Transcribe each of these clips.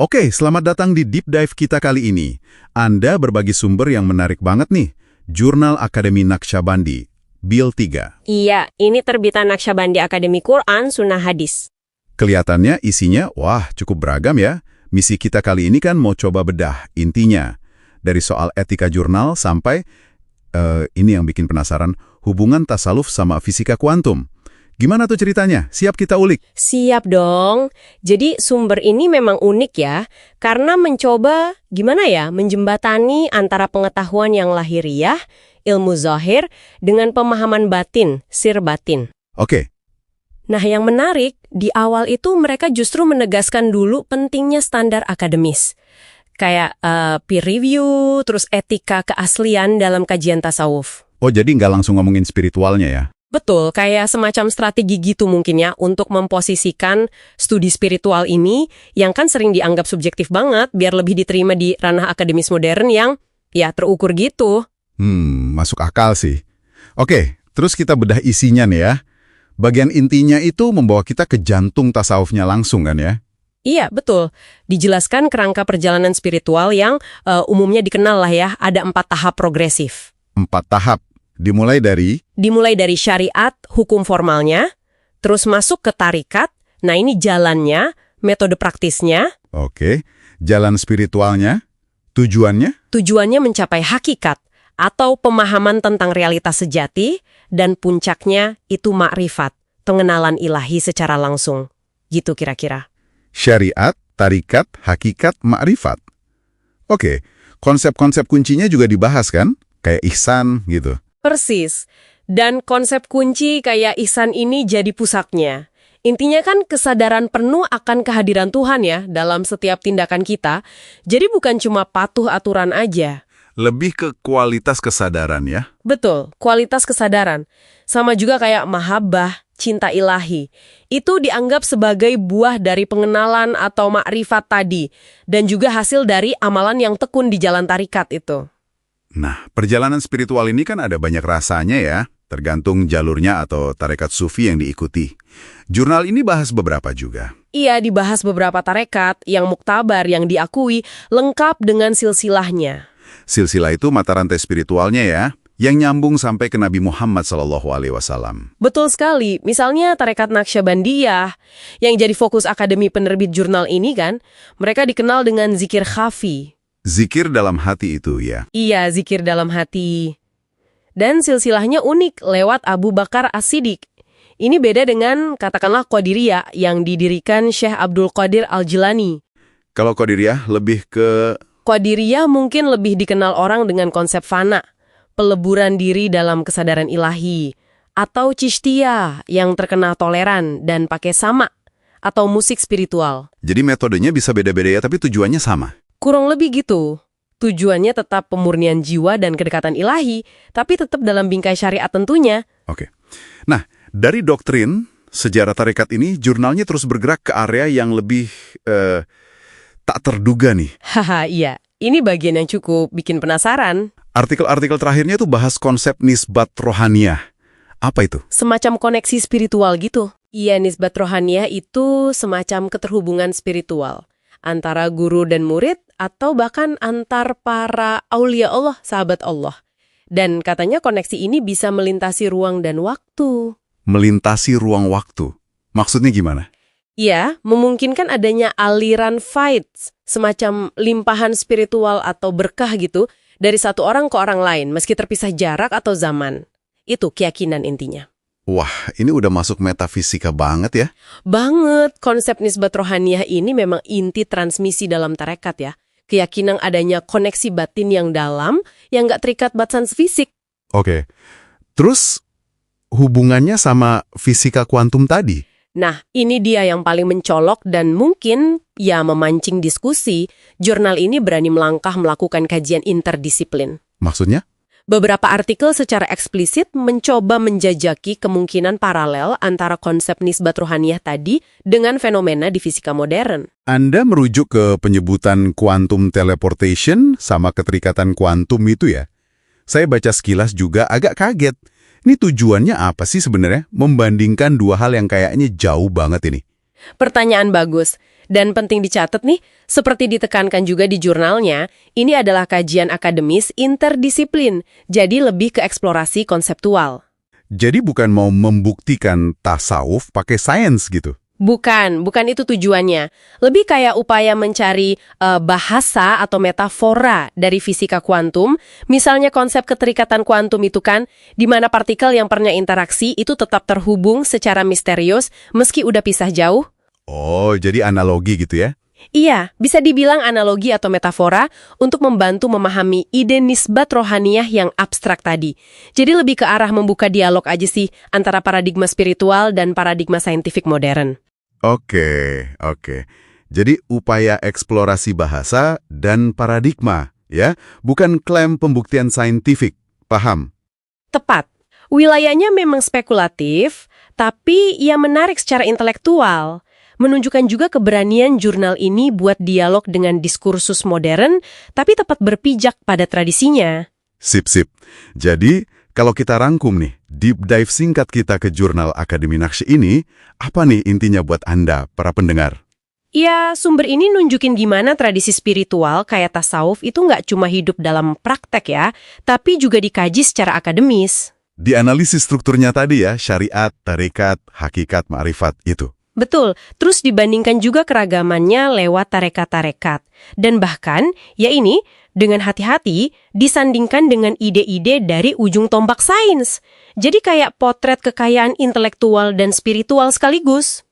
Oke, selamat datang di Deep Dive kita kali ini. Anda berbagi sumber yang menarik banget nih. Jurnal Akademi Naqsyabandi, Bil 3. Iya, ini terbitan Naqsyabandi Akademi Quran Sunnah Hadis. Kelihatannya isinya, wah cukup beragam ya. Misi kita kali ini kan mau coba bedah intinya. Dari soal etika jurnal sampai, ini yang bikin penasaran, hubungan tasawuf sama fisika kuantum. Gimana tuh ceritanya? Siap kita ulik? Siap dong. Jadi sumber ini memang unik ya, karena mencoba, menjembatani antara pengetahuan yang lahiriah, ilmu zahir, dengan pemahaman batin, sir batin. Oke. Nah, yang menarik, di awal itu mereka justru menegaskan dulu pentingnya standar akademis. Kayak peer review, terus etika keaslian dalam kajian tasawuf. Oh, jadi nggak langsung ngomongin spiritualnya ya? Betul, kayak semacam strategi gitu mungkin ya untuk memposisikan studi spiritual ini yang kan sering dianggap subjektif banget biar lebih diterima di ranah akademis modern yang ya terukur gitu. Masuk akal sih. Oke, terus kita bedah isinya nih ya. Bagian intinya itu membawa kita ke jantung tasawufnya langsung kan ya? Iya, betul. Dijelaskan kerangka perjalanan spiritual yang umumnya dikenal lah ya, ada 4 tahap progresif. 4 tahap. Dimulai dari syariat, hukum formalnya, terus masuk ke tarikat, nah ini jalannya, metode praktisnya. Oke, jalan spiritualnya, tujuannya? Tujuannya mencapai hakikat, atau pemahaman tentang realitas sejati, dan puncaknya itu ma'rifat, pengenalan ilahi secara langsung. Gitu kira-kira. Syariat, tarikat, hakikat, ma'rifat. Oke, konsep-konsep kuncinya juga dibahas kan? Kayak ihsan gitu. Persis. Dan konsep kunci kayak ihsan ini jadi pusaknya. Intinya kan kesadaran penuh akan kehadiran Tuhan ya dalam setiap tindakan kita. Jadi bukan cuma patuh aturan aja. Lebih ke kualitas kesadaran ya? Betul, kualitas kesadaran. Sama juga kayak mahabbah, cinta ilahi. Itu dianggap sebagai buah dari pengenalan atau makrifat tadi. Dan juga hasil dari amalan yang tekun di jalan tarikat itu. Nah, perjalanan spiritual ini kan ada banyak rasanya ya, tergantung jalurnya atau tarekat sufi yang diikuti. Jurnal ini bahas beberapa juga. Iya, dibahas beberapa tarekat yang muktabar, yang diakui, lengkap dengan silsilahnya. Silsilah itu mata rantai spiritualnya ya, yang nyambung sampai ke Nabi Muhammad SAW. Betul sekali. Misalnya tarekat Naqsyabandiyah, yang jadi fokus akademi penerbit jurnal ini kan, mereka dikenal dengan zikir khafi. Zikir dalam hati itu ya? Iya, zikir dalam hati. Dan silsilahnya unik lewat Abu Bakar As-Siddiq. Ini beda dengan katakanlah Qadiriyah yang didirikan Syekh Abdul Qadir Al-Jilani. Kalau Qadiriyah lebih ke... Qadiriyah mungkin lebih dikenal orang dengan konsep fana, peleburan diri dalam kesadaran ilahi. Atau Chishtiah yang terkenal toleran dan pakai sama, atau musik spiritual. Jadi metodenya bisa beda-beda ya, tapi tujuannya sama? Kurang lebih gitu. Tujuannya tetap pemurnian jiwa dan kedekatan ilahi, tapi tetap dalam bingkai syariat tentunya. Oke. Nah, dari doktrin, sejarah tarekat ini, jurnalnya terus bergerak ke area yang lebih tak terduga nih. Haha, iya. Ini bagian yang cukup bikin penasaran. Artikel-artikel terakhirnya tuh bahas konsep nisbat rohaniyah. Apa itu? Semacam koneksi spiritual gitu. Iya, nisbat rohaniyah itu semacam keterhubungan spiritual. Antara guru dan murid, atau bahkan antar para aulia Allah, sahabat Allah. Dan katanya koneksi ini bisa melintasi ruang dan waktu. Melintasi ruang waktu? Maksudnya gimana? Ya, memungkinkan adanya aliran vibes, semacam limpahan spiritual atau berkah gitu, dari satu orang ke orang lain, meski terpisah jarak atau zaman. Itu keyakinan intinya. Wah, ini udah masuk metafisika banget ya? Banget. Konsep nisbat rohaniyah ini memang inti transmisi dalam tarekat ya. Keyakinan adanya koneksi batin yang dalam, yang nggak terikat batasan fisik. Oke. Terus, hubungannya sama fisika kuantum tadi? Nah, ini dia yang paling mencolok dan mungkin ya memancing diskusi. Jurnal ini berani melangkah melakukan kajian interdisiplin. Maksudnya? Beberapa artikel secara eksplisit mencoba menjajaki kemungkinan paralel antara konsep nisbat rohaniyah tadi dengan fenomena di fisika modern. Anda merujuk ke penyebutan quantum teleportation sama keterikatan kuantum itu ya? Saya baca sekilas juga agak kaget. Ini tujuannya apa sih sebenarnya? Membandingkan dua hal yang kayaknya jauh banget ini. Pertanyaan bagus. Dan penting dicatat nih, seperti ditekankan juga di jurnalnya, ini adalah kajian akademis interdisiplin, jadi lebih ke eksplorasi konseptual. Jadi bukan mau membuktikan tasawuf pakai sains gitu. Bukan itu tujuannya. Lebih kayak upaya mencari bahasa atau metafora dari fisika kuantum. Misalnya konsep keterikatan kuantum itu kan, di mana partikel yang pernah interaksi itu tetap terhubung secara misterius meski udah pisah jauh. Oh, jadi analogi gitu ya? Iya, bisa dibilang analogi atau metafora untuk membantu memahami ide nisbat rohaniyah yang abstrak tadi. Jadi lebih ke arah membuka dialog aja sih antara paradigma spiritual dan paradigma saintifik modern. Oke. Jadi upaya eksplorasi bahasa dan paradigma, ya? Bukan klaim pembuktian saintifik, paham? Tepat. Wilayahnya memang spekulatif, tapi ia menarik secara intelektual. Menunjukkan juga keberanian jurnal ini buat dialog dengan diskursus modern, tapi tepat berpijak pada tradisinya. Sip. Jadi, kalau kita rangkum nih, deep dive singkat kita ke jurnal Akademi Nakhshi ini, apa nih intinya buat Anda, para pendengar? Ya, sumber ini nunjukin gimana tradisi spiritual kayak tasawuf itu nggak cuma hidup dalam praktek ya, tapi juga dikaji secara akademis. Dianalisis strukturnya tadi ya, syariat, tarekat, hakikat, ma'rifat itu. Betul, terus dibandingkan juga keragamannya lewat tarekat-tarekat. Dan bahkan, ya ini, dengan hati-hati disandingkan dengan ide-ide dari ujung tombak sains. Jadi kayak potret kekayaan intelektual dan spiritual sekaligus.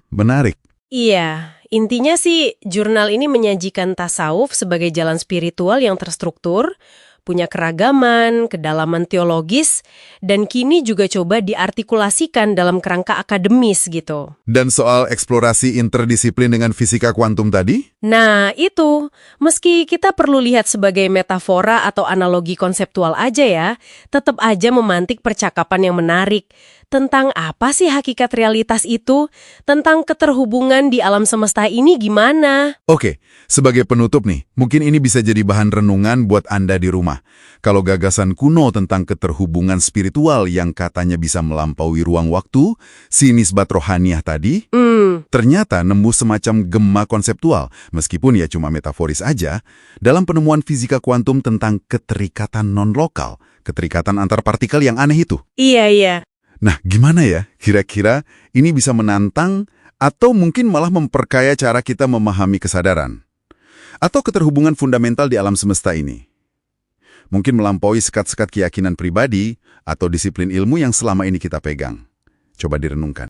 Menarik. Iya, intinya sih jurnal ini menyajikan tasawuf sebagai jalan spiritual yang terstruktur, punya keragaman, kedalaman teologis, dan kini juga coba diartikulasikan dalam kerangka akademis gitu. Dan soal eksplorasi interdisiplin dengan fisika kuantum tadi? Nah, itu. Meski kita perlu lihat sebagai metafora atau analogi konseptual aja ya, tetap aja memantik percakapan yang menarik. Tentang apa sih hakikat realitas itu? Tentang keterhubungan di alam semesta ini gimana? Oke, sebagai penutup nih, mungkin ini bisa jadi bahan renungan buat Anda di rumah. Kalau gagasan kuno tentang keterhubungan spiritual yang katanya bisa melampaui ruang waktu, si nisbat rohaniyah tadi, ternyata nembus semacam gema konseptual, meskipun ya cuma metaforis aja, dalam penemuan fisika kuantum tentang keterikatan non-lokal, keterikatan antar partikel yang aneh itu. Iya. Nah, gimana ya? Kira-kira ini bisa menantang atau mungkin malah memperkaya cara kita memahami kesadaran? Atau keterhubungan fundamental di alam semesta ini? Mungkin melampaui sekat-sekat keyakinan pribadi atau disiplin ilmu yang selama ini kita pegang. Coba direnungkan.